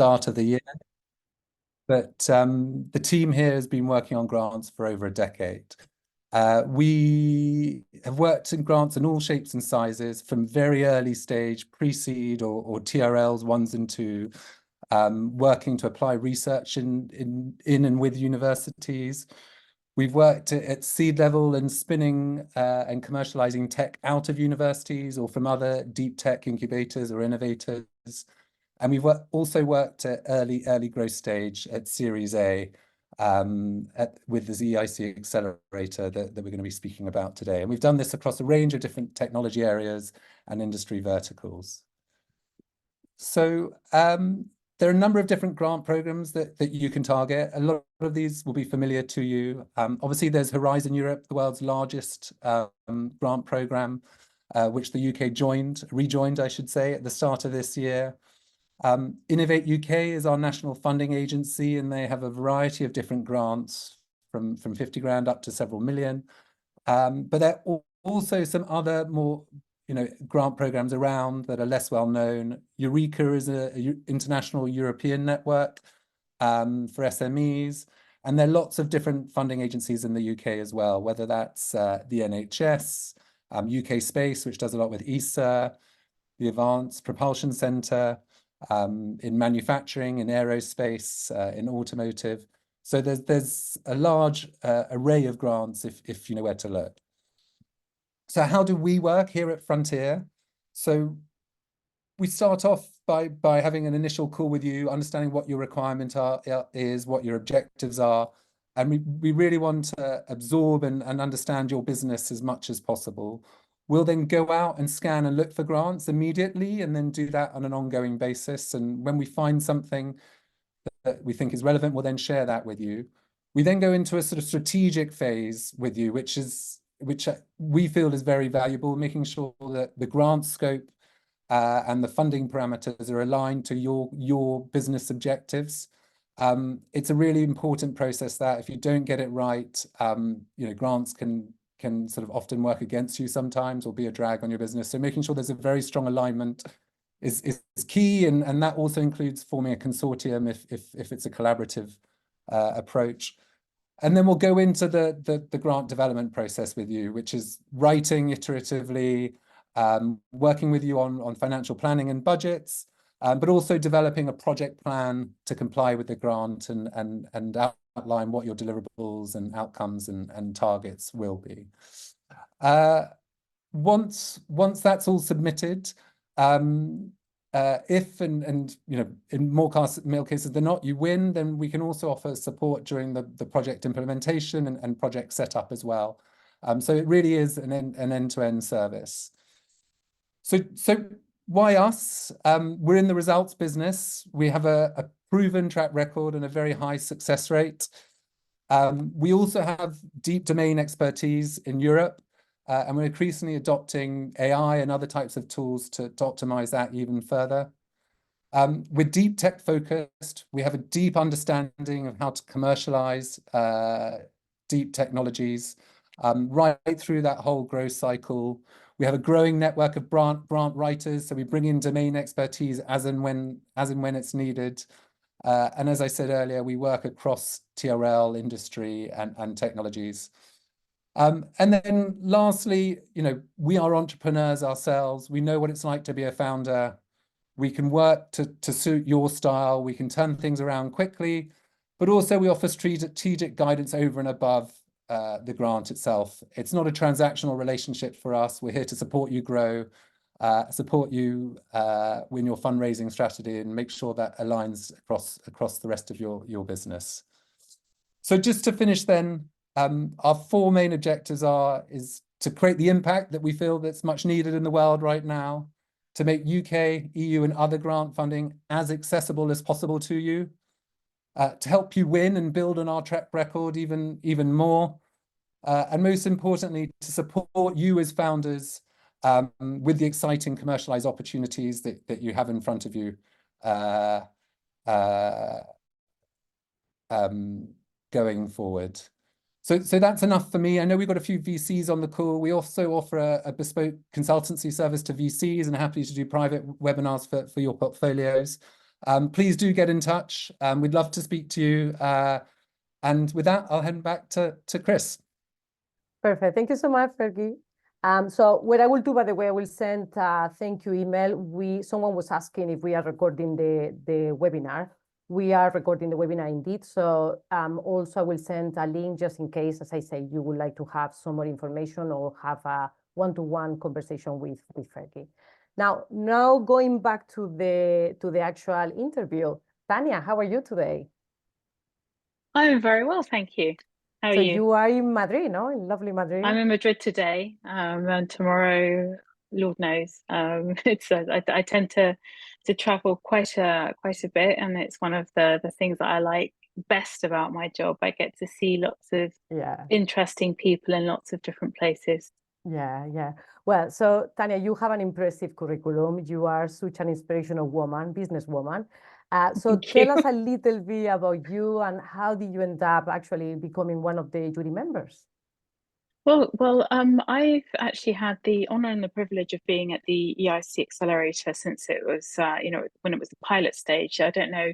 start of the year. But the team here has been working on grants for over a decade. We have worked in grants in all shapes and sizes, from very early stage, pre-seed or TRLs 1s and 2, working to apply research in and with universities. We've worked at seed level and spinning and commercializing tech out of universities or from other deep tech incubators or innovators. And we've also worked at early growth stage at Series A with the EIC Accelerator that we're going to be speaking about today. And we've done this across a range of different technology areas and industry verticals. So there are a number of different grant programs that you can target. A lot of these will be familiar to you. Obviously, there's Horizon Europe, the world's largest grant program, which the UK rejoined, I should say, at the start of this year. Innovate UK is our national funding agency, and they have a variety of different grants from 50 grand up to several million. But there are also some other more grant programs around that are less well known. EICA is an international European network for SMEs, and there are lots of different funding agencies in the UK as well, whether that's the NHS, UK Space, which does a lot with ESA, the Advanced Propulsion Centre, in manufacturing, in aerospace, in automotive. So there's a large array of grants if you know where to look. So how do we work here at Frontier? So we start off by having an initial call with you, understanding what your requirement is, what your objectives are. And we really want to absorb and understand your business as much as possible. We'll then go out and scan and look for grants immediately and then do that on an ongoing basis. And when we find something that we think is relevant, we'll then share that with you. We then go into a sort of strategic phase with you, which we feel is very valuable, making sure that the grant scope and the funding parameters are aligned to your business objectives. It's a really important process that if you don't get it right, grants can sort of often work against you sometimes or be a drag on your business. So making sure there's a very strong alignment is key, and that also includes forming a consortium if it's a collaborative approach. And then we'll go into the grant development process with you, which is writing iteratively, working with you on financial planning and budgets, but also developing a project plan to comply with the grant and outline what your deliverables and outcomes and targets will be. Once that's all submitted, if in more cases than not you win, then we can also offer support during the project implementation and project setup as well. So it really is an end-to-end service. So why us? We're in the results business. We have a proven track record and a very high success rate. We also have deep domain expertise in Europe, and we're increasingly adopting AI and other types of tools to optimize that even further. We're deep tech focused. We have a deep understanding of how to commercialize deep technologies right through that whole growth cycle. We have a growing network of grant writers, so we bring in domain expertise as and when it's needed. And as I said earlier, we work across TRL, industry, and technologies. And then lastly, we are entrepreneurs ourselves. We know what it's like to be a founder. We can work to suit your style. We can turn things around quickly, but also we offer strategic guidance over and above the grant itself. It's not a transactional relationship for us. We're here to support you grow, support you in your fundraising strategy, and make sure that aligns across the rest of your business. So just to finish then, our 4 main objectives is to create the impact that we feel that's much needed in the world right now, to make UK, EU, and other grant funding as accessible as possible to you, to help you win and build on our track record even more, and most importantly, to support you as founders with the exciting commercialized opportunities that you have in front of you going forward. So that's enough for me. I know we've got a few VCs on the call. We also offer a bespoke consultancy service to VCs and happy to do private webinars for your portfolios. please do get in touch. We'd love to speak to you. And with that, I'll hand back to Chris. Perfect. Thank you so much, Fergie. So what I will do, by the way, I will send a thank you email. Someone was asking if we are recording the webinar. We are recording the webinar indeed. So also I will send a link just in case, as I say, you would like to have some more information or have a one-to-one conversation with Fergie. Now going back to the actual interview. Tanya, how are you today? I'm very well, thank you. How are you? So you are in Madrid, no? In lovely Madrid. I'm in Madrid today, and tomorrow, Lord knows. I tend to travel quite a bit, and it's one of the things that I like best about my job. I get to see lots of interesting people in lots of different places. Yeah. Well, so Tanya, you have an impressive curriculum. You are such an inspirational woman, businesswoman. So tell us a little bit about you and how did you end up actually becoming one of the jury members? Well, I've actually had the honor and the privilege of being at the EIC Accelerator since it was, when it was the pilot stage. I don't know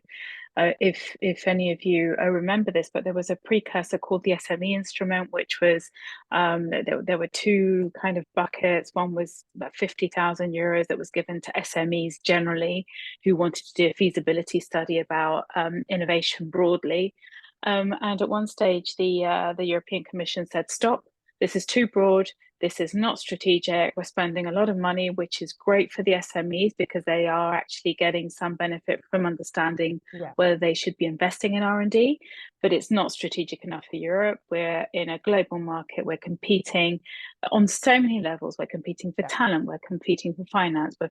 if any of you remember this, but there was a precursor called the SME instrument, which was there were two kind of buckets. One was about 50,000 euros that was given to SMEs generally who wanted to do a feasibility study about innovation broadly. And at one stage, the European Commission said, "Stop. This is too broad. This is not strategic. We're spending a lot of money, which is great for the SMEs because they are actually getting some benefit from understanding whether they should be investing in R&D, but it's not strategic enough for Europe. We're in a global market. We're competing on so many levels. We're competing for talent. We're competing for finance. We're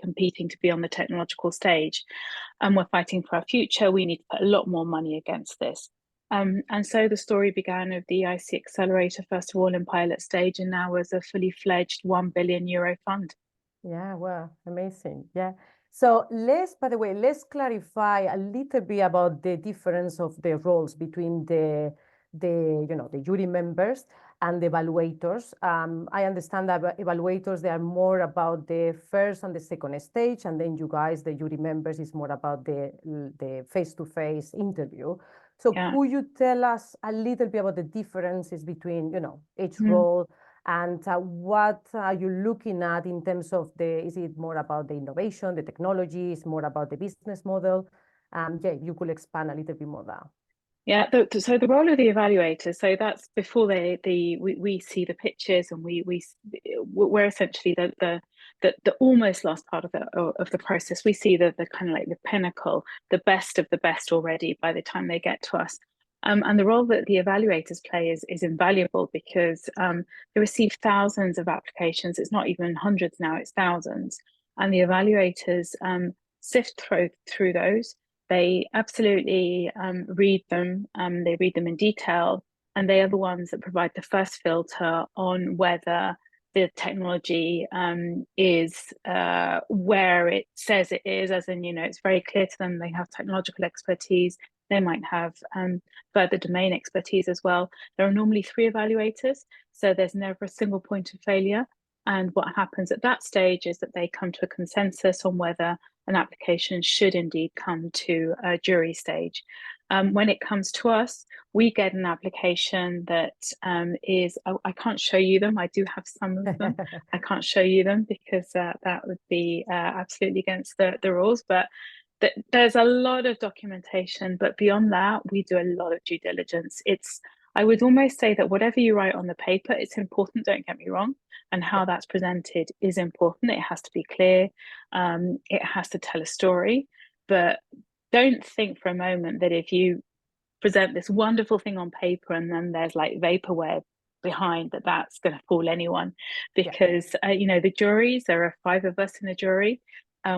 competing to be on the technological stage, and we're fighting for our future. We need to put a lot more money against this." And so the story began of the EIC Accelerator, first of all in pilot stage, and now as a fully fledged €1 billion fund. Yeah, well, amazing. Yeah. So by the way, let's clarify a little bit about the difference of the roles between the jury members and the evaluators. I understand that evaluators, they are more about the first and the second stage, and then you guys, the jury members, is more about the face-to-face interview. So could you tell us a little bit about the differences between, each role and what are you looking at in terms of is it more about the innovation, the technology, is more about the business model? You could expand a little bit more there. Yeah, so the role of the evaluator, so that's before we see the pitches, and we're essentially the almost last part of the process. We see the kind of like the pinnacle, the best of the best already by the time they get to us. And the role that the evaluators play is invaluable because they receive thousands of applications. It's not even hundreds now, it's thousands. And the evaluators sift through those. They absolutely read them. They read them in detail, and they are the ones that provide the first filter on whether the technology is where it says it is, as in, it's very clear to them. They have technological expertise. They might have further domain expertise as well. There are normally 3 evaluators, so there's never a single point of failure. And what happens at that stage is that they come to a consensus on whether an application should indeed come to a jury stage. When it comes to us, we get an application that is, I can't show you them. I do have some of them. I can't show you them because that would be absolutely against the rules, but there's a lot of documentation, but beyond that, we do a lot of due diligence. I would almost say that whatever you write on the paper, it's important, don't get me wrong, and how that's presented is important. It has to be clear. It has to tell a story, but don't think for a moment that if you present this wonderful thing on paper and then there's like vaporware behind that's going to fool anyone, because the juries, there are 5 of us in a jury.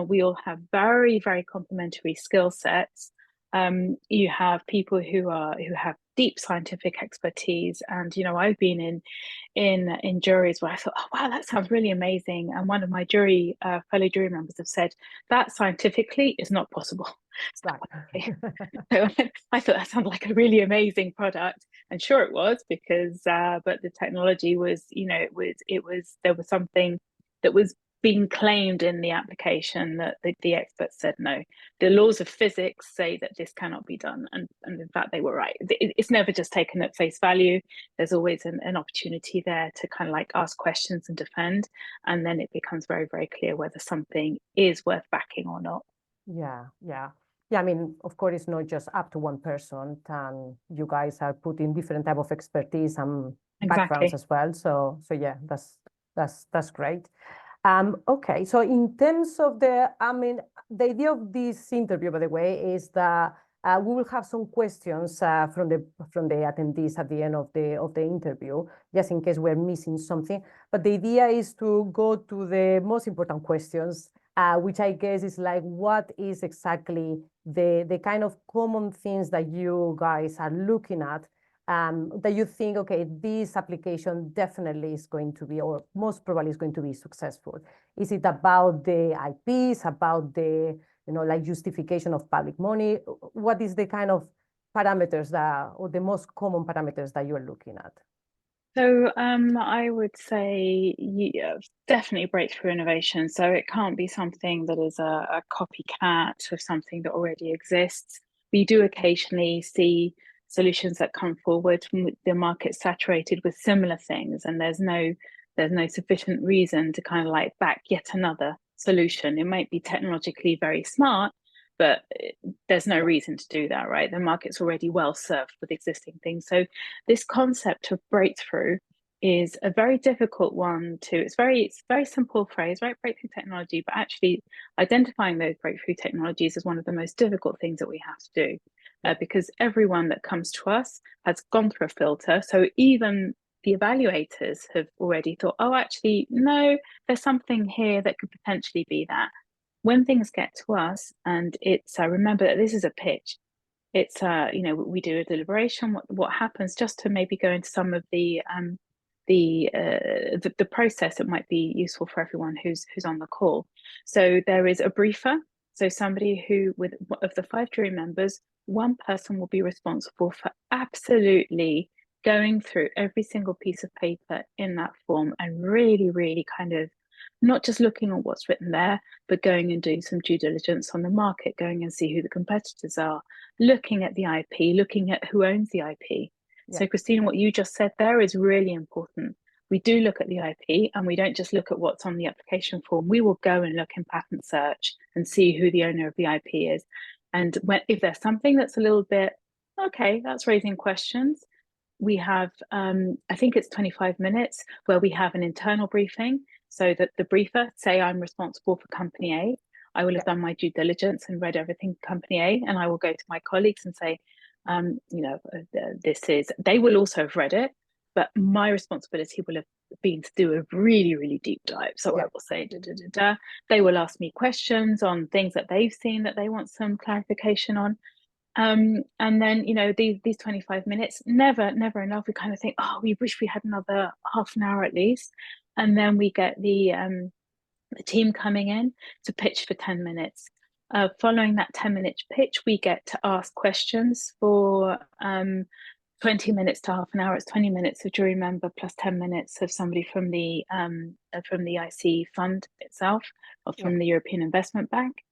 We all have very, very complementary skill sets. You have people who have deep scientific expertise, and I've been in juries where I thought, oh wow, that sounds really amazing, and one of my fellow jury members have said that scientifically is not possible. Right. So I thought that sounded like a really amazing product, and sure it was, because but the technology was, there was something that was been claimed in the application that the experts said no. The laws of physics say that this cannot be done, and in fact they were right. It's never just taken at face value. There's always an opportunity there to kind of like ask questions and defend, and then it becomes very, very clear whether something is worth backing or not. Yeah. I mean, of course, it's not just up to one person, and you guys are putting different type of expertise and backgrounds as well. So yeah, that's great. Okay, so in terms of the idea of this interview, by the way, is that we will have some questions from the attendees at the end of the interview, just in case we're missing something. But the idea is to go to the most important questions, which I guess is like, what is exactly the kind of common things that you guys are looking at, that you think, okay, this application definitely is going to be, or most probably is going to be successful? Is it about the IPs, about the, like justification of public money? What is the kind of parameters or the most common parameters that you're looking at? So I would say definitely breakthrough innovation. So it can't be something that is a copycat of something that already exists. We do occasionally see solutions that come forward from the market saturated with similar things, and there's no sufficient reason to kind of like back yet another solution. It might be technologically very smart, but there's no reason to do that, right? The market's already well served with existing things. So this concept of breakthrough is a very difficult one to, it's very simple phrase, right? Breakthrough technology, but actually identifying those breakthrough technologies is one of the most difficult things that we have to do, because everyone that comes to us has gone through a filter. So even the evaluators have already thought, oh, actually, no, there's something here that could potentially be that. When things get to us, and it's remember that this is a pitch. It's we do a deliberation. What happens, just to maybe go into some of the process that might be useful for everyone who's on the call. So there is a briefer. So somebody who, of the 5 jury members, one person will be responsible for absolutely going through every single piece of paper in that form and really, really kind of not just looking at what's written there, but going and doing some due diligence on the market, going and see who the competitors are, looking at the IP, looking at who owns the IP. Yeah. So Christina, what you just said there is really important. We do look at the IP, and we don't just look at what's on the application form. We will go and look in patent search and see who the owner of the IP is. And if there's something that's a little bit, okay, that's raising questions, we have, I think it's 25 minutes where we have an internal briefing, so that the briefer, say I'm responsible for company A, I will have done my due diligence and read everything company A, and I will go to my colleagues and say, they will also have read it, but my responsibility will have been to do a really, really deep dive. So I will say, they will ask me questions on things that they've seen that they want some clarification on. And then, these 25 minutes, never enough. We kind of think, oh, we wish we had another half an hour at least. And then we get the team coming in to pitch for 10 minutes. Following that 10-minute pitch, we get to ask questions for 20 minutes to half an hour. It's 20 minutes of jury member plus 10 minutes of somebody from the EIC fund itself, or from the European Investment Bank.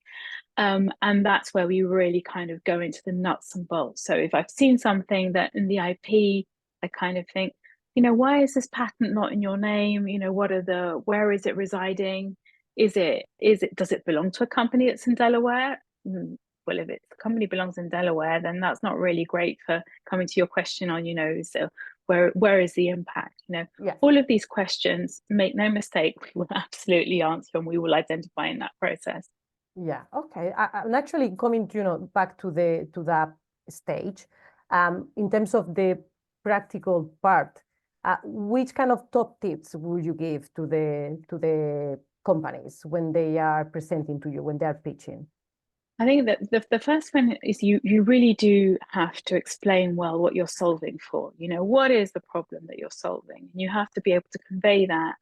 And that's where we really kind of go into the nuts and bolts. So if I've seen something that in the IP, I kind of think, why is this patent not in your name? Where is it residing? Does it belong to a company that's in Delaware? Well, if it's a company belongs in Delaware, then that's not really great for coming to your question on, so where is the impact? All of these questions, make no mistake, we will absolutely answer, and we will identify in that process. Yeah. Okay. I'm actually coming, back to that stage. In terms of the practical part, which kind of top tips would you give to the companies when they are presenting to you, when they are pitching? I think that the first one is you really do have to explain well what you're solving for. What is the problem that you're solving? You have to be able to convey that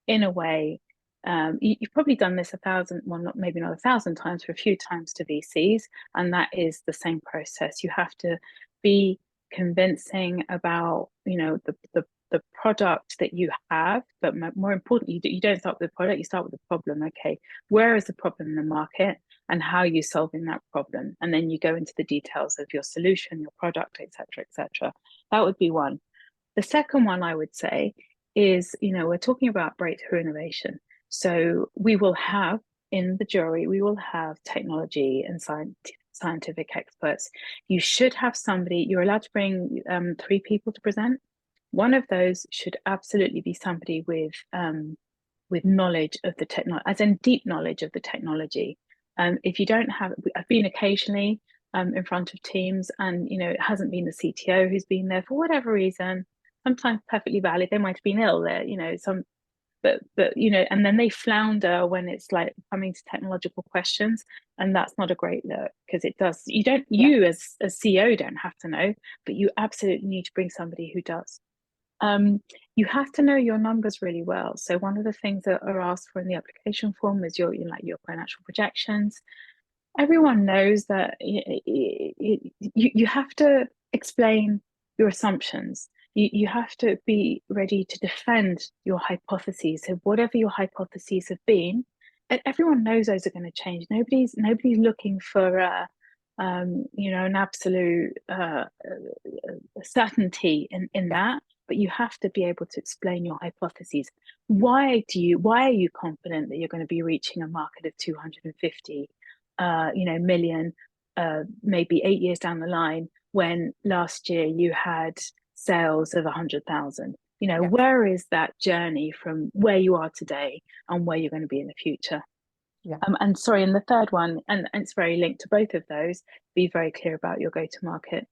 in a way. You've probably done this 1,000, well, maybe not 1,000 times, but a few times to VCs, and that is the same process. You have to be convincing about, the the product that you have, but more importantly, you don't start with the product, you start with the problem. Okay, where is the problem in the market and how are you solving that problem? And then you go into the details of your solution, your product, etc., etc. That would be one. The second one I would say is, we're talking about breakthrough innovation. So we will have in the jury, we will have technology and scientific experts. You should have somebody, you're allowed to bring 3 people to present. One of those should absolutely be somebody with knowledge of the technology, as in deep knowledge of the technology. If you don't have, I've been occasionally in front of teams, and it hasn't been the CTO who's been there for whatever reason. Sometimes perfectly valid. They might have been ill there, but and then they flounder when it's like coming to technological questions, and that's not a great look, because it does. You as CEO don't have to know, but you absolutely need to bring somebody who does. You have to know your numbers really well. So one of the things that are asked for in the application form is your financial projections. Everyone knows that you have to explain your assumptions. You have to be ready to defend your hypotheses. So whatever your hypotheses have been, everyone knows those are going to change. Nobody's looking for an absolute certainty in that. But you have to be able to explain your hypotheses. Why are you confident that you're going to be reaching a market of 250 million, maybe 8 years down the line, when last year you had sales of 100,000? Where is that journey from where you are today and where you're going to be in the future? And the third one, and it's very linked to both of those, be very clear about your go-to-market.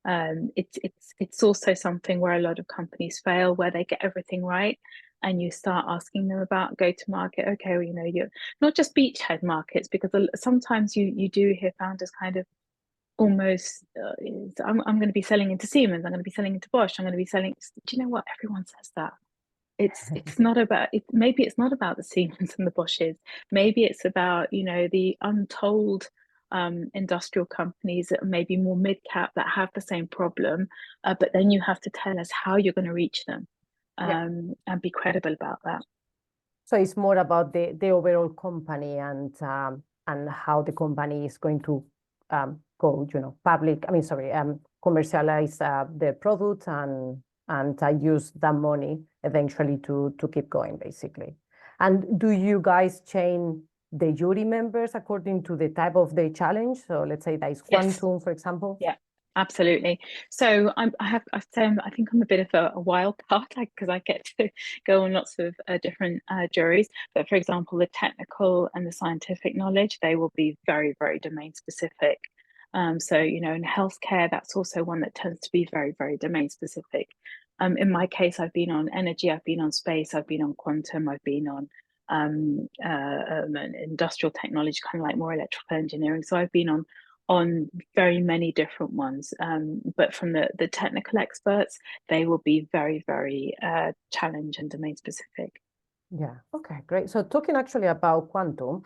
It's also something where a lot of companies fail, where they get everything right, and you start asking them about go-to-market. Okay, well, you're not just beachhead markets, because sometimes you do hear founders kind of almost, I'm going to be selling into Siemens, I'm going to be selling into Bosch, I'm going to be selling. Do you know what? Everyone says that. It's not about it. Maybe it's not about the Siemens and the Bosches. Maybe it's about the untold industrial companies that are maybe more mid-cap that have the same problem, but then you have to tell us how you're going to reach them, and be credible about that. So it's more about the overall company and how the company is going to go, commercialize the product and use that money eventually to keep going, basically. And do you guys change the jury members according to the type of the challenge? So let's say that is quantum, for example. Yeah, absolutely. So I think I'm a bit of a wild card, because I get to go on lots of different juries. But for example, the technical and the scientific knowledge, they will be very, very domain specific. So in healthcare, that's also one that tends to be very, very domain specific. In my case, I've been on energy, I've been on space, I've been on quantum, I've been on industrial technology, kind of like more electrical engineering. So I've been on very many different ones, but from the technical experts, they will be very, very challenge and domain specific. Yeah, okay, great. So talking actually about quantum,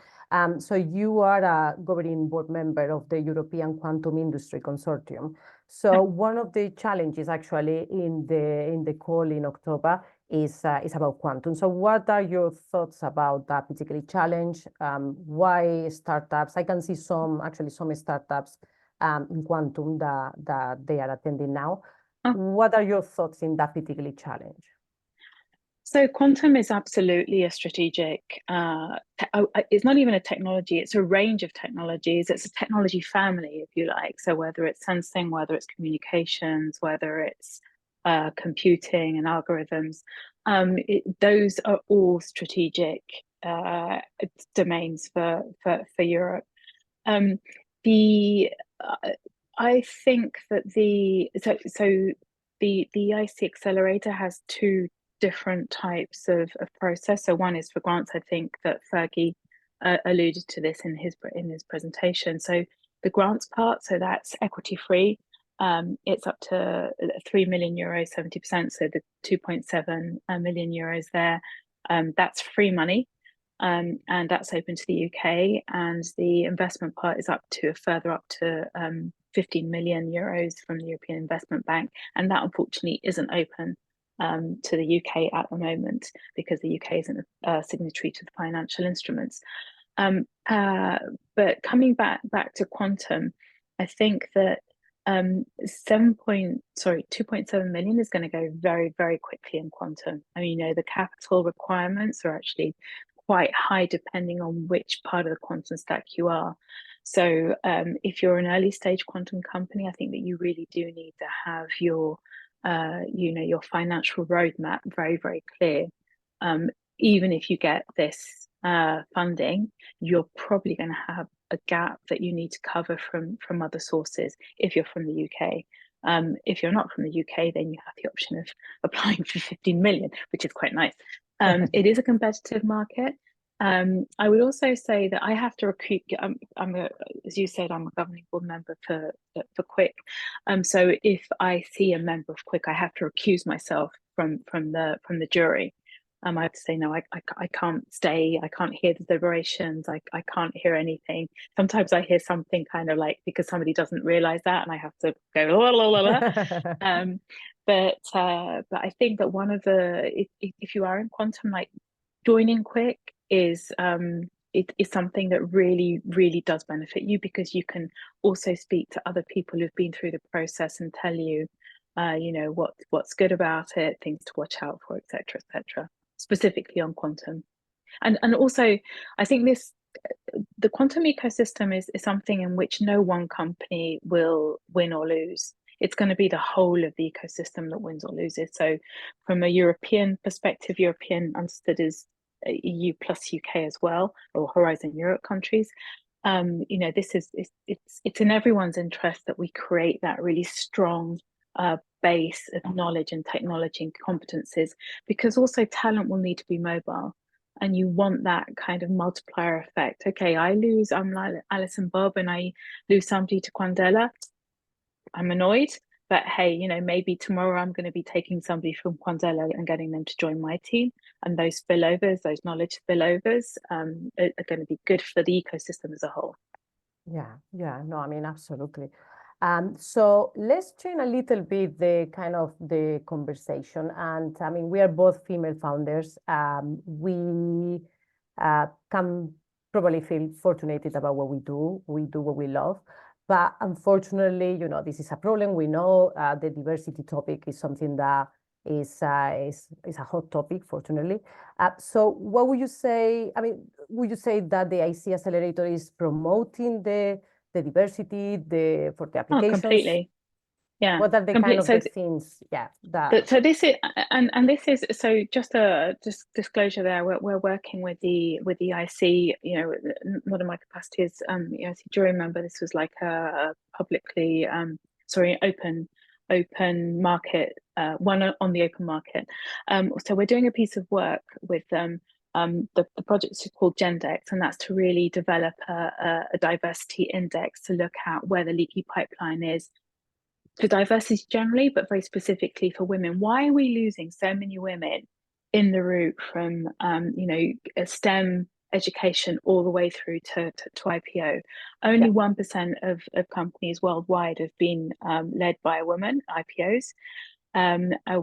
so you are a governing board member of the European Quantum Industry Consortium. So one of the challenges actually in the call in October is about quantum. So what are your thoughts about that particular challenge? Why startups? I can see some startups in quantum that they are attending now. What are your thoughts in that particular challenge? So quantum is absolutely a strategic, it's not even a technology, it's a range of technologies. It's a technology family, if you like. So whether it's sensing, whether it's communications, whether it's computing and algorithms, those are all strategic domains for Europe. I think that the EIC Accelerator has two different types of process. So one is for grants. I think that Fergie alluded to this in his presentation. So the grants part, so that's equity free. It's up to 3 million euros, 70%. So the 2.7 million euros there, that's free money. And that's open to the UK. And the investment part is further up to 15 million euros from the European Investment Bank. And that unfortunately isn't open to the UK at the moment, because the UK isn't a signatory to the financial instruments. But coming back to quantum, I think that 2.7 million is going to go very, very quickly in quantum. I mean, the capital requirements are actually quite high depending on which part of the quantum stack you are. So if you're an early stage quantum company, I think that you really do need to have your your financial roadmap very, very clear. Even if you get this funding, you're probably going to have a gap that you need to cover from other sources if you're from the UK. If you're not from the UK, then you have the option of applying for 15 million, which is quite nice. It is a competitive market. I would also say that I have to recruit. As you said, I'm a governing board member for Quick. So if I see a member of Quick, I have to recuse myself from the jury. I have to say, no, I can't stay. I can't hear the deliberations. I can't hear anything. Sometimes I hear something kind of like, because somebody doesn't realize that, and I have to go la la la la. But I think that one of the, if you are in quantum, like joining Quick is something that really, really does benefit you, because you can also speak to other people who've been through the process and tell you, what's good about it, things to watch out for, etc., etc. Specifically on quantum. And also, I think the quantum ecosystem is something in which no one company will win or lose. It's going to be the whole of the ecosystem that wins or loses. So from a European perspective, European understood as EU plus UK as well, or Horizon Europe countries, this is it's in everyone's interest that we create that really strong base of knowledge and technology and competencies, because also talent will need to be mobile, and you want that kind of multiplier effect. Okay, I'm like Alison Bob, and I lose somebody to Quandela, I'm annoyed, but hey, maybe tomorrow I'm going to be taking somebody from Quandela and getting them to join my team, and those spillovers, those knowledge spillovers, are going to be good for the ecosystem as a whole. Yeah, no, I mean, absolutely. So let's change a little bit the conversation. And I mean, we are both female founders. We can probably feel fortunate about what we do. We do what we love. But unfortunately, this is a problem. We know the diversity topic is something that is a hot topic, fortunately. So what would you say? I mean, would you say that the EIC Accelerator is promoting the diversity for the applications? Oh, completely. Yeah. What are the kind of the things? Yeah. So this is, and this is, so just disclosure there. We're working with the EIC. Not in my capacity as EIC jury member. This was like a publicly, open market, one on the open market. So we're doing a piece of work with them. The project is called Gendex, and that's to really develop a diversity index to look at where the leaky pipeline is for diversity generally, but very specifically for women. Why are we losing so many women in the route from STEM education all the way through to IPO? Only 1% of companies worldwide have been led by a woman, IPOs.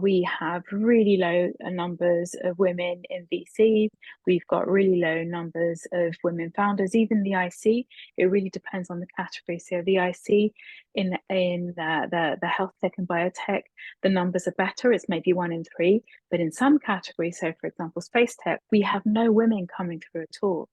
We have really low numbers of women in VC. We've got really low numbers of women founders. Even the IC, it really depends on the category. So the IC in the health tech and biotech, the numbers are better. It's maybe 1 in 3. But in some categories, so for example, space tech, we have no women coming through at all.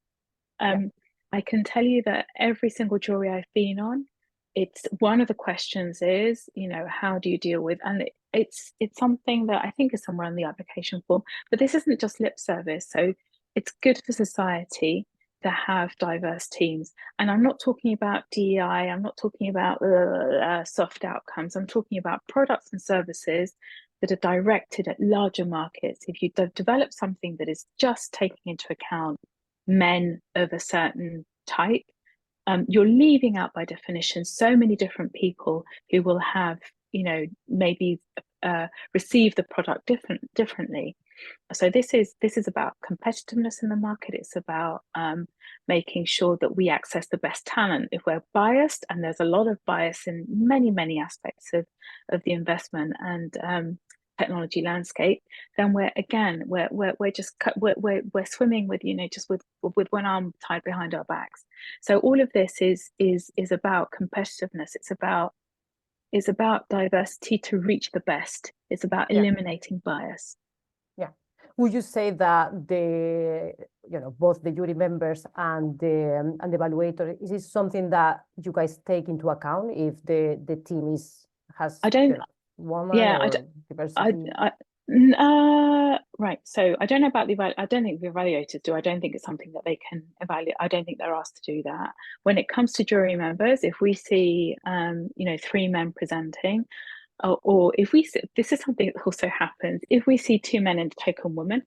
I can tell you that every single jury I've been on, it's one of the questions is, how do you deal with, and it's something that I think is somewhere on the application form, but this isn't just lip service. So it's good for society to have diverse teams. And I'm not talking about DEI, I'm not talking about soft outcomes, I'm talking about products and services that are directed at larger markets. If you develop something that is just taking into account men of a certain type, you're leaving out by definition so many different people who will have, maybe receive the product differently. So this is about competitiveness in the market. It's about making sure that we access the best talent. If we're biased, and there's a lot of bias in many aspects of the investment and technology landscape, then we're swimming with, you know, just with one arm tied behind our backs. So all of this is about competitiveness. It's about diversity to reach the best. It's about eliminating bias. Yeah. Would you say that both the jury members and the evaluator, is this something that you guys take into account if the team has woman or diversity? Right. So I don't know about I don't think the evaluators do. I don't think it's something that they can evaluate. I don't think they're asked to do that. When it comes to jury members, if we see 3 men presenting, or if we see, this is something that also happens, if we see 2 men and a token woman,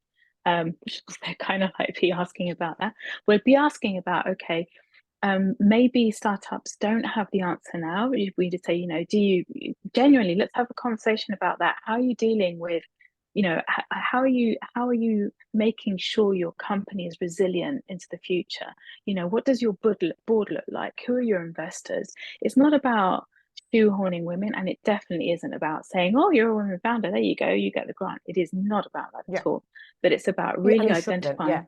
which they're kind of like be asking about that, we'll be asking about, okay, maybe startups don't have the answer now. We just say, you know, do you genuinely, let's have a conversation about that. How are you dealing with, you know, how are you making sure your company is resilient into the future? You know, what does your board look like? Who are your investors? It's not about shoehorning women, and it definitely isn't about saying, oh, you're a women founder, there you go, you get the grant. It is not about that at all. But it's about really identifying.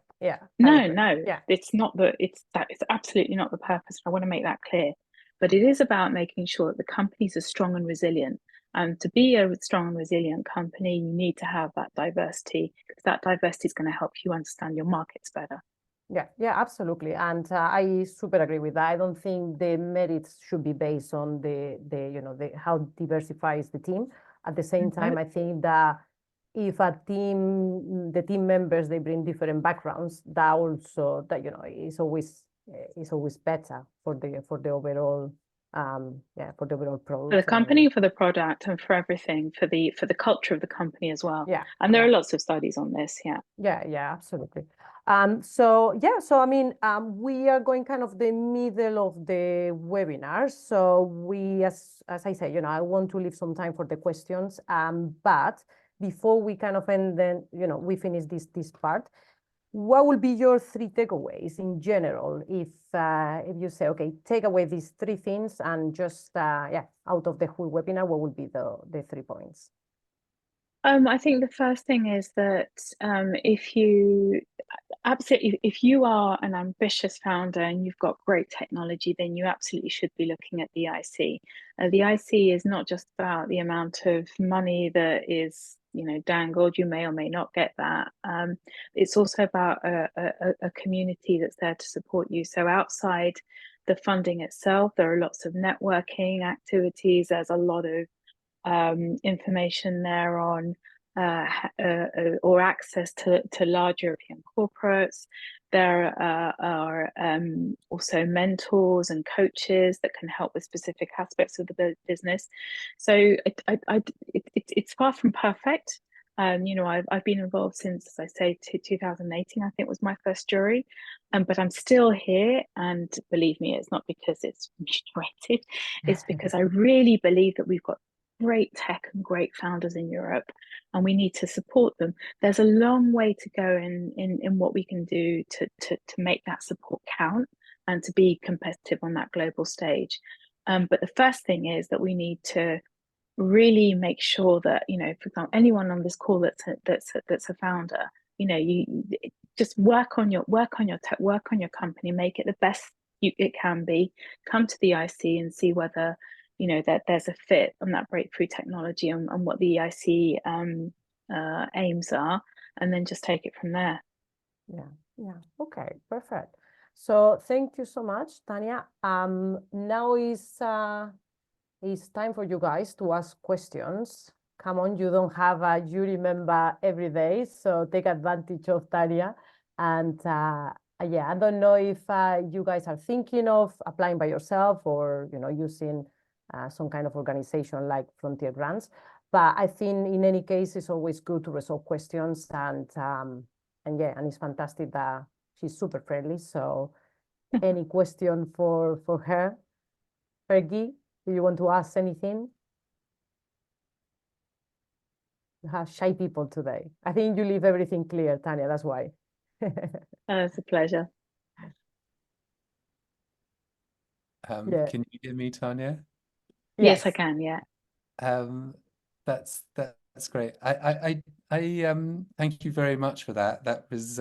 No, it's not it's absolutely not the purpose. I want to make that clear. But it is about making sure that the companies are strong and resilient. And to be a strong and resilient company, you need to have that diversity, because that diversity is going to help you understand your markets better. Yeah, absolutely. And I super agree with that. I don't think the merits should be based on the how diversifies the team. At the same time, I think that if the team members, they bring different backgrounds, that also is always better for the overall product. For the company, for the product, and for everything, for the culture of the company as well. And there are lots of studies on this. Yeah, absolutely. So I mean, we are going kind of the middle of the webinar. So we, as I say, you know, I want to leave some time for the questions. But before we kind of end, then, you know, we finish this part, what will be your 3 takeaways in general? If you say, okay, take away these 3 things and just out of the whole webinar, what would be the 3 points? I think the first thing is that if you are an ambitious founder and you've got great technology, then you absolutely should be looking at the EIC. The EIC is not just about the amount of money that is, you know, dangled. You may or may not get that. It's also about a community that's there to support you. So outside the funding itself, there are lots of networking activities. There's a lot of information there on or access to large European corporates. There are also mentors and coaches that can help with specific aspects of the business. So it's far from perfect. You know, I've been involved since, as I say, 2018, I think was my first jury. But I'm still here, and believe me, it's not because it's remunerated. It's because I really believe that we've got great tech and great founders in Europe, and we need to support them. There's a long way to go in what we can do to make that support count and to be competitive on that global stage. But the first thing is that we need to really make sure that, you know, for example, anyone on this call that's a founder, you know, you just work on your tech, work on your company, make it the best it can be. Come to the EIC and see whether, you know, that there's a fit on that breakthrough technology and what the EIC aims are, and then just take it from there. Yeah. Okay, perfect. So thank you so much, Tanya. Now is time for you guys to ask questions. Come on, you don't have a jury member every day, so take advantage of Tanya. And I don't know if you guys are thinking of applying by yourself or, you know, using some kind of organization like Frontier Grants. But I think in any case, it's always good to resolve questions, and it's fantastic that she's super friendly. So any question for her? Fergie, do you want to ask anything? You have shy people today. I think you leave everything clear, Tanya, that's why. It's a pleasure. Can you hear me, Tanya? Yes, I can. Yeah. That's That's great. I thank you very much for that. That was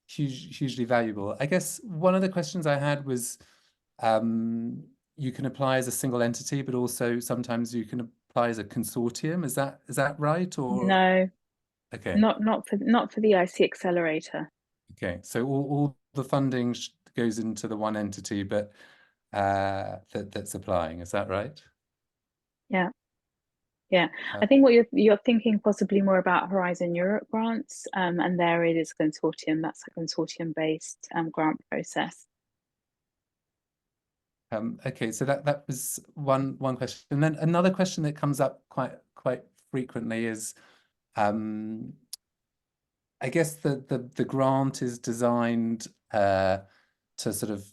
hugely valuable. I guess one of the questions I had was you can apply as a single entity, but also sometimes you can apply as a consortium. Is that right? Or No, okay, not for the EIC Accelerator. okay. So all the funding goes into the one entity, but that's applying. Is that right? Yeah. Yeah, I think what you're thinking possibly more about Horizon Europe grants, and there it is consortium. That's a consortium-based grant process. Okay, so that was one question, and then another question that comes up quite frequently is, I guess the grant is designed to sort of,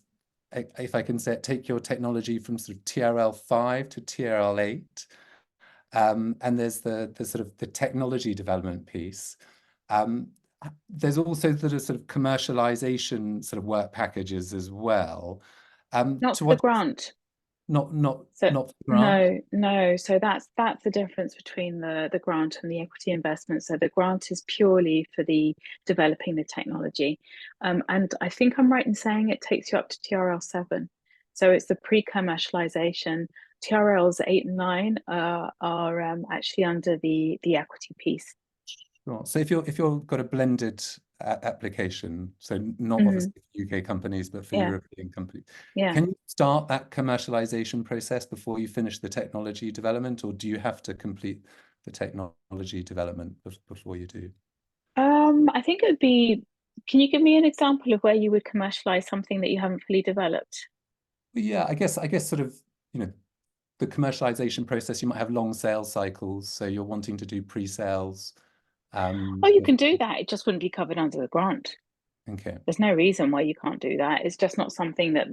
if I can say it, take your technology from sort of TRL 5 to TRL 8. And there's the sort of the technology development piece. There's also the sort of commercialization sort of work packages as well. Not To for the what grant. not So not for the grant? no. So that's the difference between the grant and the equity investment. So the grant is purely for the developing the technology, and I think I'm right in saying it takes you up to TRL 7. So it's the pre-commercialization. TRLs 8 and 9 are actually under the equity piece. Sure. So if you've got a blended application, so not obviously UK companies, but for Yeah. European companies, Yeah. can you start that commercialization process before you finish the technology development, or do you have to complete the technology development before you do? I think it would be, can you give me an example of where you would commercialize something that you haven't fully developed? Well, yeah, I guess sort of, the commercialization process, you might have long sales cycles, so you're wanting to do pre-sales. Oh, you can do that. It just wouldn't be covered under the grant. Okay. There's no reason why you can't do that. It's just not something that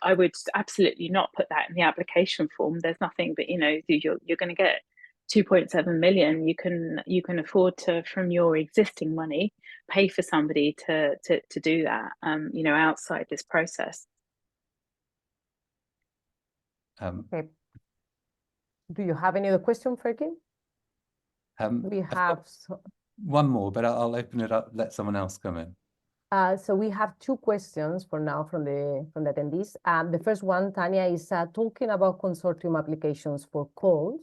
I would absolutely not put that in the application form. There's nothing, but you're going to get 2.7 million. You can afford to, from your existing money, pay for somebody to do that. Outside this process. Okay. Do you have any other question, Fergie? We have one more, but I'll open it up, let someone else come in. So we have two questions for now from the attendees. The first one, Tanya, is talking about consortium applications for calls,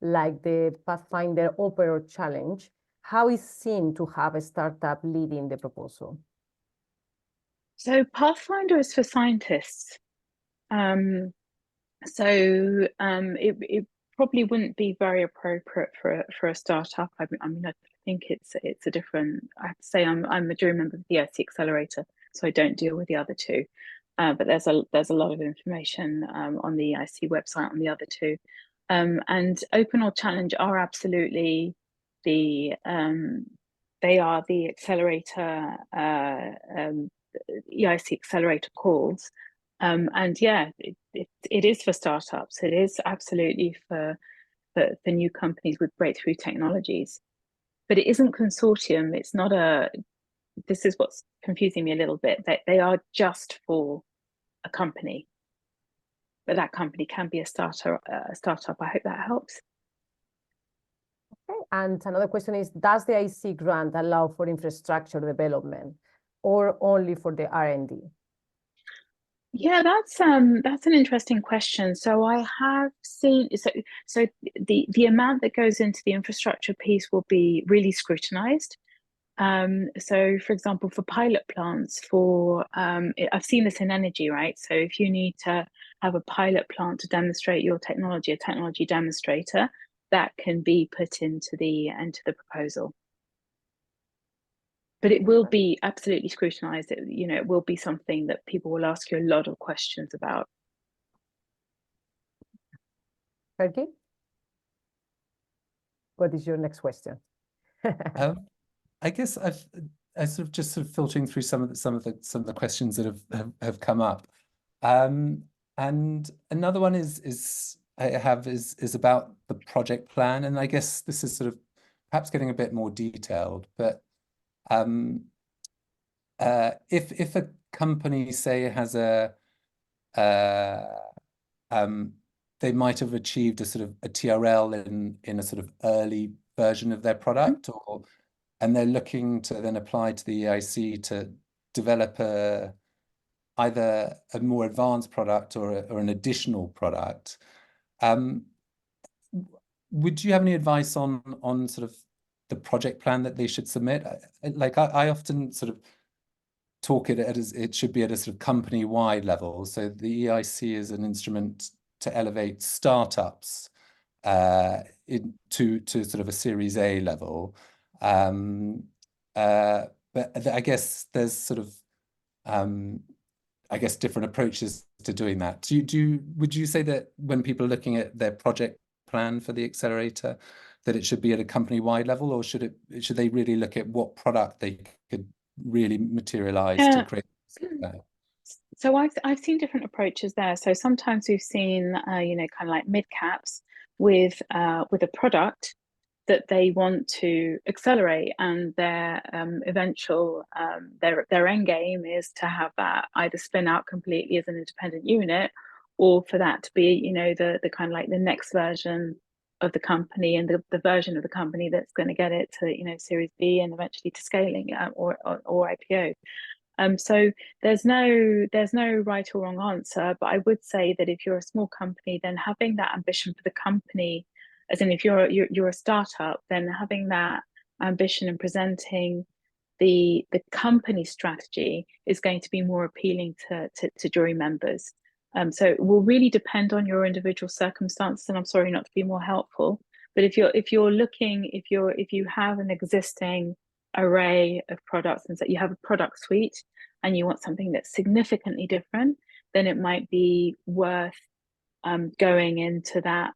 like the Pathfinder Opera Challenge. How is seen to have a startup leading the proposal? So Pathfinder is for scientists. It probably wouldn't be very appropriate for a startup. I mean, I think it's a different. I have to say, I'm a jury member of the EIC Accelerator, so I don't deal with the other two. But there's a lot of information on the EIC website on the other two. And Open or Challenge are absolutely they are the accelerator, EIC Accelerator calls. And yeah, it is for startups. It is absolutely for new companies with breakthrough technologies. But it isn't consortium. It's not this is what's confusing me a little bit. They are just for a company. But that company can be a startup. I hope that helps. Okay. And another question is, does the EIC grant allow for infrastructure development or only for the R&D? Yeah, that's an interesting question. So I have seen so the amount that goes into the infrastructure piece will be really scrutinized. So for example, for pilot plants, I've seen this in energy, right? So if you need to have a pilot plant to demonstrate your technology, a technology demonstrator, that can be put into the proposal. But it will be absolutely scrutinized. It will be something that people will ask you a lot of questions about. Fergie? What is your next question? I guess I sort of filtering through some of the questions that have come up. And another one is about the project plan, and I guess this is sort of perhaps getting a bit more detailed, but if a company, say, has a they might have achieved a sort of a TRL in a sort of early version of their product, and they're looking to then apply to the EIC to develop either a more advanced product or an additional product. Would you have any advice on sort of the project plan that they should submit? Like I often sort of talk it as it should be at a sort of company-wide level. So the EIC is an instrument to elevate startups to sort of a Series A level. But I guess there's sort of I guess different approaches to doing that. Would you say that when people are looking at their project plan for the accelerator, that it should be at a company-wide level, or should they really look at what product they could really materialize to create that? So I've seen different approaches there. So sometimes we've seen you know, kind of like mid caps with a product that they want to accelerate, and their eventual their end game is to have that either spin out completely as an independent unit, or for that to be, you know, the kind of like the next version of the company, and the version of the company that's going to get it to, you know, Series B and eventually to scaling or IPO. So there's no right or wrong answer, but I would say that if you're a small company, then having that ambition for the company, as in if you're a startup, then having that ambition and presenting the company strategy is going to be more appealing to jury members. So it will really depend on your individual circumstances, and I'm sorry not to be more helpful, but if you have an existing array of products, and so you have a product suite and you want something that's significantly different, then it might be worth going into that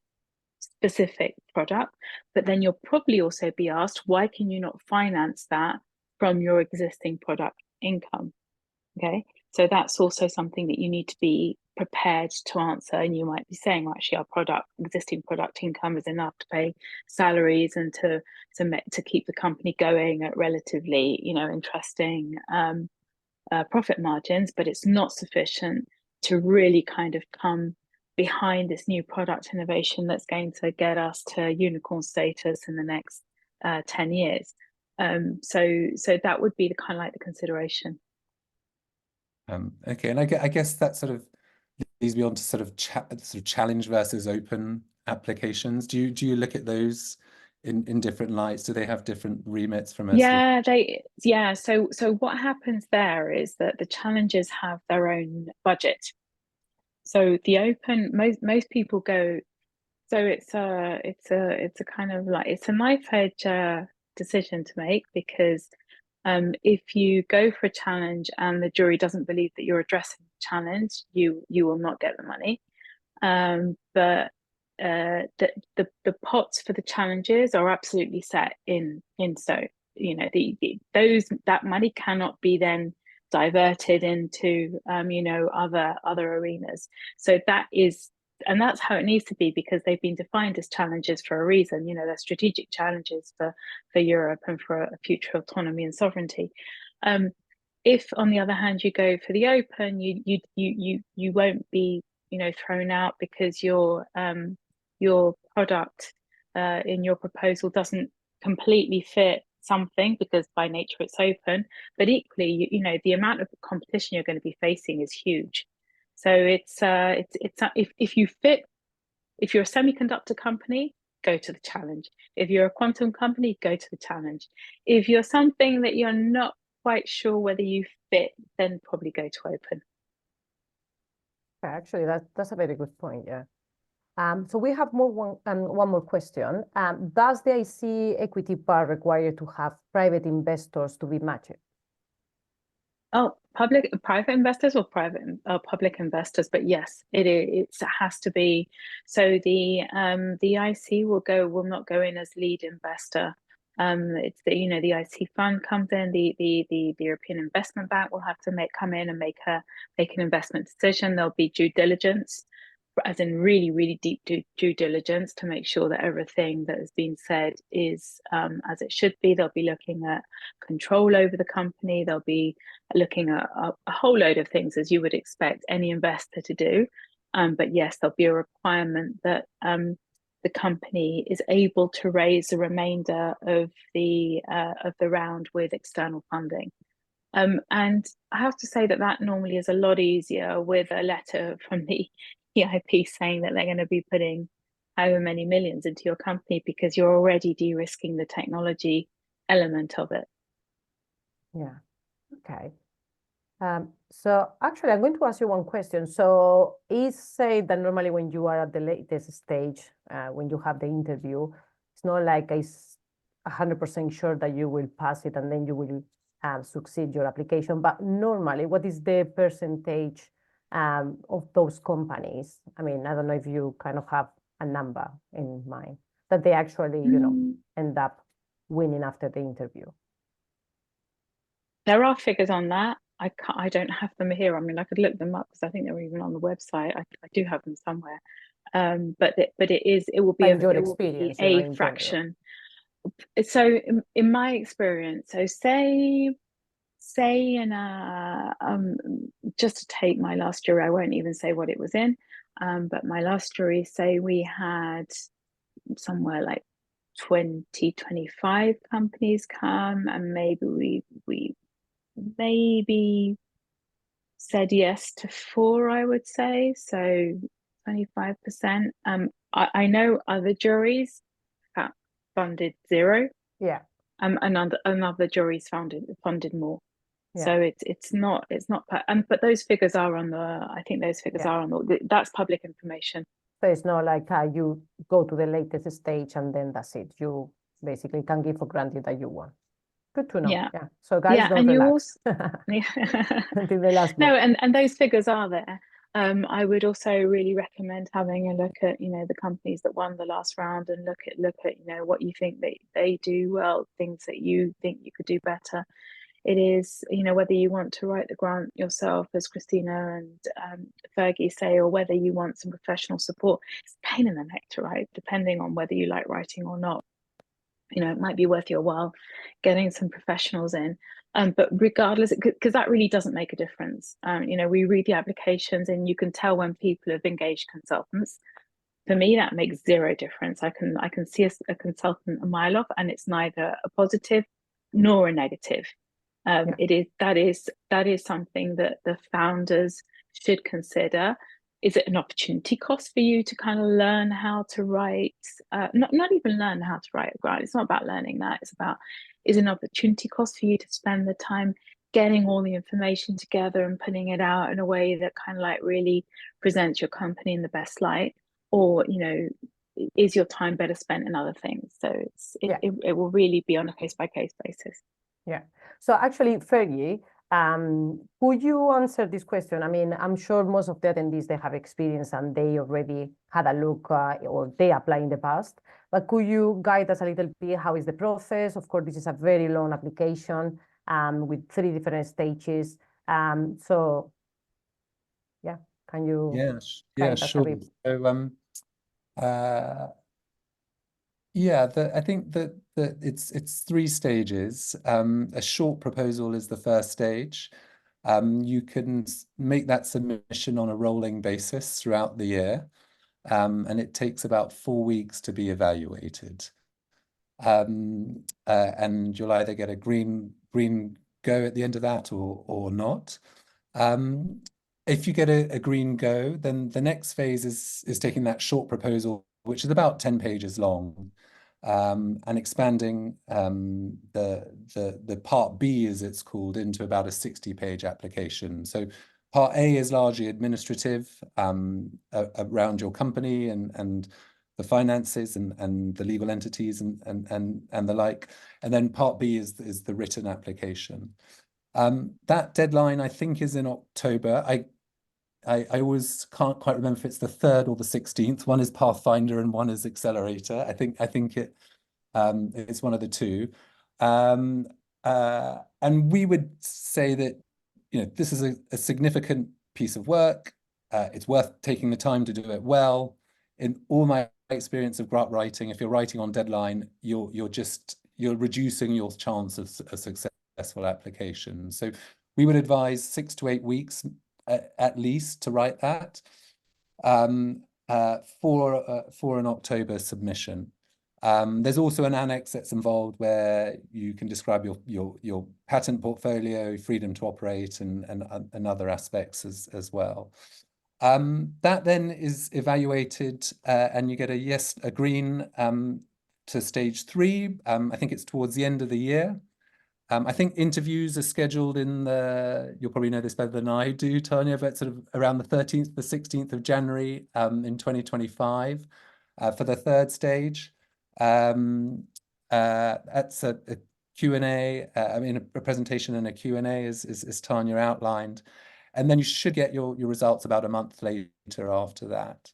specific product. But then you'll probably also be asked, why can you not finance that from your existing product income? Okay, so that's also something that you need to be prepared to answer. And you might be saying, well, actually, our existing product income is enough to pay salaries and to keep the company going at relatively, you know, interesting profit margins, but it's not sufficient to really kind of come behind this new product innovation that's going to get us to unicorn status in the next 10 years. So that would be the kind of like the consideration. Okay, and I guess that sort of leads me on to sort of challenge versus open applications. Do you look at those in different lights? Do they have different remits from us? Yeah, so what happens there is that the challenges have their own budget. So the open, most people go, so it's a kind of like, it's a knife edge decision to make, because if you go for a challenge and the jury doesn't believe that you're addressing the challenge, you will not get the money. But the pots for the challenges are absolutely set in so, you know, that money cannot be then diverted into you know, other arenas. So that's how it needs to be, because they've been defined as challenges for a reason. You know, they're strategic challenges for Europe and for a future autonomy and sovereignty. If on the other hand you go for the open, you won't be, you know, thrown out because your product in your proposal doesn't completely fit something, because by nature it's open, but equally, you know, the amount of competition you're going to be facing is huge. So if you fit, if you're a semiconductor company, go to the challenge. If you're a quantum company, go to the challenge. If you're something that you're not quite sure whether you fit, then probably go to open. Actually, that's a very good point. Yeah. So we have one more question. Does the EIC equity part require to have private investors to be matched? Oh, private investors or public investors, but yes, it has to be. So the EIC will not go in as lead investor. It's the, you know, the EIC fund comes in, the European Investment Bank will have to come in and make an investment decision. There'll be due diligence, as in really deep due diligence, to make sure that everything that has been said is as it should be. They'll be looking at control over the company. They'll be looking at a whole load of things, as you would expect any investor to do. But yes, there'll be a requirement that the company is able to raise the remainder of the round with external funding. And I have to say that normally is a lot easier with a letter from the EIP saying that they're going to be putting however many millions into your company, because you're already de-risking the technology element of it. Yeah. Okay. So actually, I'm going to ask you one question. So is say that normally when you are at the latest stage, when you have the interview, it's not like it's 100% sure that you will pass it and then you will succeed your application. But normally, what is the percentage of those companies? I mean, I don't know if you kind of have a number in mind that they actually, you know, end up winning after the interview. There are figures on that. I don't have them here. I mean, I could look them up because I think they're even on the website. I do have them somewhere. But it will be a fraction. So in my experience, so say in a just to take my last jury, I won't even say what it was in, but my last jury, say we had somewhere like 20-25 companies come, and maybe we maybe said yes to 4, I would say, so 25%. I know other juries funded 0. Yeah. Another juries funded more. Yeah. So it's not but those figures are on the, I think those figures are on the, that's public information. So it's not like you go to the latest stage and then that's it. You basically can give for granted that you won. Good to know. Yeah. So guys, don't relax. Until the last minute. And those figures are there. I would also really recommend having a look at, you know, the companies that won the last round, and look at you know, what you think they do well, things that you think you could do better. It is, you know, whether you want to write the grant yourself, as Christina and Fergie say, or whether you want some professional support. It's a pain in the neck to write, depending on whether you like writing or not. You know, it might be worth your while getting some professionals in. But regardless, because that really doesn't make a difference. You know, we read the applications and you can tell when people have engaged consultants. For me, that makes 0 difference. I can see a consultant a mile off, and it's neither a positive nor a negative. That is something that the founders should consider. Is it an opportunity cost for you to kind of learn how to write? Not even learn how to write a grant. It's not about learning that. It's about, is it an opportunity cost for you to spend the time getting all the information together and putting it out in a way that kind of like really presents your company in the best light? Or, you know, is your time better spent in other things? So it will really be on a case-by-case basis. Yeah. So actually, Fergie, could you answer this question? I mean, I'm sure most of the attendees, they have experience and they already had a look or they applied in the past. But could you guide us a little bit? How is the process? Of course, this is a very long application with 3 different stages. So, yeah, can you? Yeah, sure. So, yeah, I think that it's 3 stages. A short proposal is the first stage. You can make that submission on a rolling basis throughout the year, and it takes about 4 weeks to be evaluated. And you'll either get a green go at the end of that or not. If you get a green go, then the next phase is taking that short proposal, which is about 10 pages long, and expanding the part B, as it's called, into about a 60-page application. So part A is largely administrative, around your company and the finances and the legal entities and the like. And then part B is the written application. That deadline, I think, is in October. I always can't quite remember if it's the 3rd or the 16th. One is Pathfinder and one is Accelerator. I think it's one of the 2. And we would say that, you know, this is a significant piece of work. It's worth taking the time to do it well. In all my experience of grant writing, if you're writing on deadline, you're reducing your chance of a successful application. So we would advise 6 to 8 weeks at least to write that. for an October submission. There's also an annex that's involved where you can describe your patent portfolio, freedom to operate, and other aspects as well. That then is evaluated, and you get a green to stage 3. I think it's towards the end of the year. I think interviews are scheduled you'll probably know this better than I do, Tanya, but sort of around the 13th, the 16th of January in 2025 for the 3rd stage. That's a Q&A, I mean, a presentation and a Q&A as Tanya outlined. And then you should get your results about a month later after that.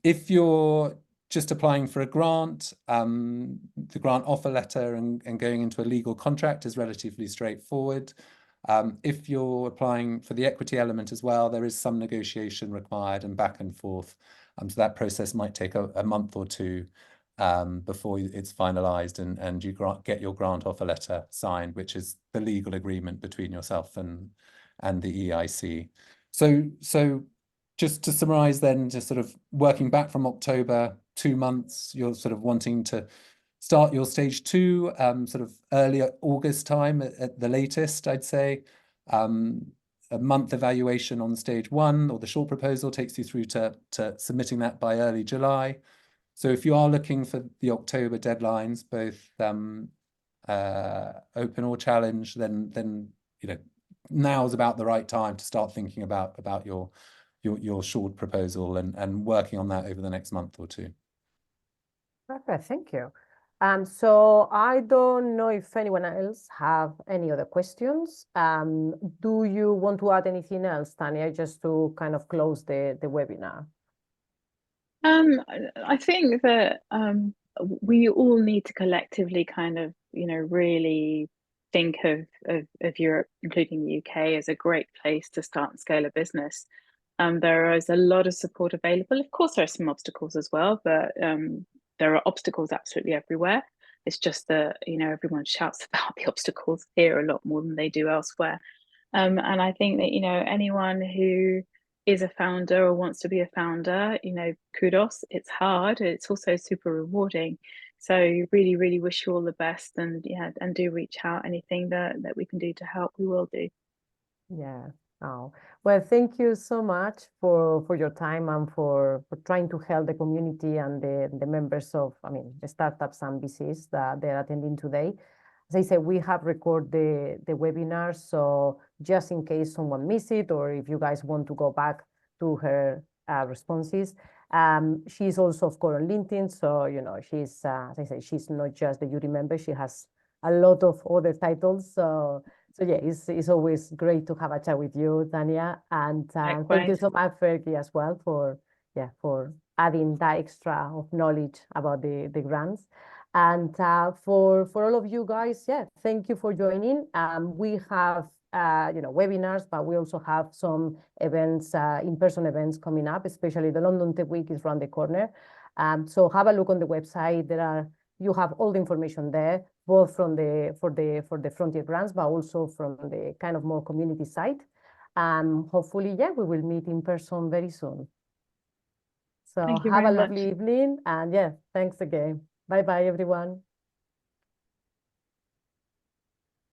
If you're just applying for a grant, the grant offer letter and going into a legal contract is relatively straightforward. If you're applying for the equity element as well, there is some negotiation required and back and forth. So that process might take a month or two before it's finalized and you get your grant offer letter signed, which is the legal agreement between yourself and the EIC. So just to summarize then, just sort of working back from October, 2 months, you're sort of wanting to start your stage 2, sort of early August time at the latest, I'd say. A month evaluation on stage 1 or the short proposal takes you through to submitting that by early July. So if you are looking for the October deadlines, both open or challenge, then you know, now is about the right time to start thinking about your short proposal and working on that over the next month or 2. Perfect, thank you. So I don't know if anyone else have any other questions. Do you want to add anything else, Tanya, just to kind of close the webinar? I think that we all need to collectively kind of, you know, really think of Europe, including the UK, as a great place to start and scale a business. There is a lot of support available. Of course, there are some obstacles as well, but there are obstacles absolutely everywhere. It's just that, you know, everyone shouts about the obstacles here a lot more than they do elsewhere. And I think that, you know, anyone who is a founder or wants to be a founder, you know, kudos. It's hard. It's also super rewarding. So really, really wish you all the best, and yeah, and do reach out. Anything that we can do to help, we will do. Yeah. Oh, well, thank you so much for your time and for trying to help the community and the members of, I mean, the startups and VCs that they're attending today. As I said, we have recorded the webinar, so just in case someone missed it, or if you guys want to go back to her responses, she's also, of course, on LinkedIn. So, you know, she's, as I say, she's not just the jury member, she has a lot of other titles. So yeah, it's always great to have a chat with you, Tanya. And thank you so much, Fergie, as well, for adding that extra of knowledge about the grants. And for all of you guys, yeah, thank you for joining. We have you know, webinars, but we also have some events, in-person events coming up, especially the London Tech Week is around the corner. So have a look on the website. You have all the information there, both from for the Frontier grants, but also from the kind of more community side. Hopefully, yeah, we will meet in person very soon. So have a lovely evening, and yeah, thanks again. Bye bye, everyone.